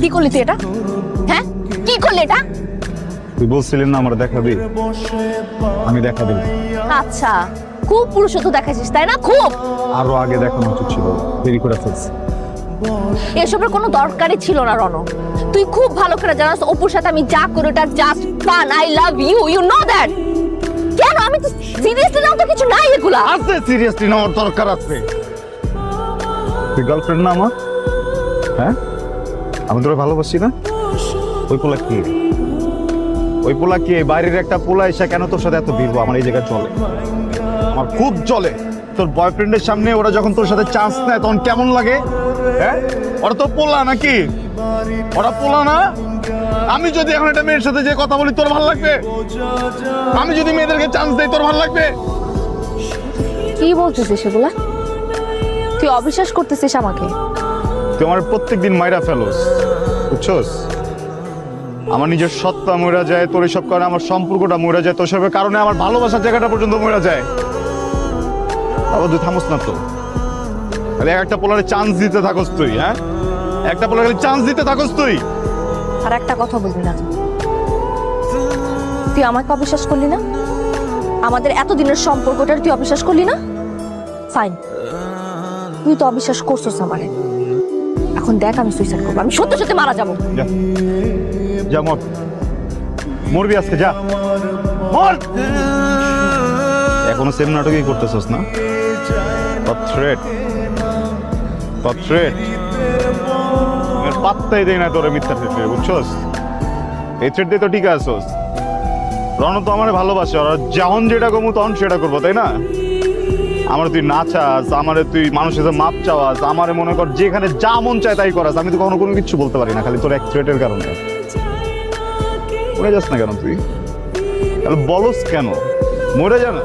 কি করলি তুই এটা? হ্যাঁ, কি করলি এটা? তুই বলছিলেন না আমার দেখাবি, আমি দেখা দিলাম। আচ্ছা, খুব পুরুষত্ব দেখাইছিস তাই না? খুব। আরো আগে দেখানো উচিত ছিল, দেরি করে ফেলছি। এসবের কোনো দরকারই ছিল না রণ। তুই খুব ভালো করে জানাস অপুর সাথে আমি যা করি ওটা just fun. I love you, you know that. কেন আমি তো সিরিয়াসলি নাও তো কিছু নাই এগুলা। আছে, সিরিয়াসলি নেওয়ার দরকার আছে। তুই গার্লফ্রেন্ড না আমার? হ্যাঁ, আমি তোরা ভালোবাসি না? ওই পোলা কি? ওই পোলা কি? বাইরের একটা পোলা এসে কেন তোর সাথে এত ভিড়বো? আমার এই জায়গায় চলে, আমার খুব চলে। তোর বয়ফ্রেন্ডের সামনে ওরা যখন তোর সাথে চান্স নেয় তখন কেমন লাগে? হ্যাঁ, ওরা তো পোলা নাকি? ওরা পোলা না? আমি যদি এখন একটা মেয়ের সাথে যে কথা বলি তোর ভালো লাগবে? আমি যদি মেয়েদেরকে চান্স দেই তোর ভালো লাগবে? কি বলতেছিস এগুলা? তুই অবিশ্বাস করতেছিস আমাকে? তুই আমার প্রত্যেকদিন মাইরা ফেলোস, বুঝছস? আমার নিজের সত্তা মরে যায়, তোর এইসব কারণে আমার সম্পর্কটা মরে যায়, তোর সবের কারণে আমার ভালোবাসার জায়গাটা পর্যন্ত মরে যায়। আবার তুই থামস না তো, খালি একটা পোলারে চান্স দিতে থাকস তুই। হ্যাঁ, একটা পোলারে খালি চান্স দিতে থাকস তুই। আর একটা কথা বলবি না। তুই আমাকে অবিশ্বাস করলি না? আমাদের এতদিনের সম্পর্কটা তুই অবিশ্বাস করলি না? ফাইন, তুই তো অবিশ্বাস করছিস আমারে। এখন দেখ আমি সুইসাইড করবো, আমি সত্যি সত্যি মারা যাবো। যা, যা মর, মরবি আজকে, যা মর। এখনো সেম নাটকই করতেছস না? থ্রেট, থ্রেট পাত্তাই দেয় না তোরে মিথ্যা থ্রেট, বুঝছস? এই থ্রেট দিয়ে তো ঠিক আছস। রণ তো আমার ভালোবাসে, আর যখন যেটা করবো তখন সেটা করবো, তাই না? আমার তুই না চাস, আমারে তুই মানুষের সাথে মাপ চাওয়াস, আমারে মনে কর যেখানে যা মন চায় তাই করাস। আমি তো কখনো কোনো কিছু বলতে পারি না, খালি তোর এক থ্রেটের কারণে। মরে যাস না কেন তুই? বলস কেন? মরে যা না।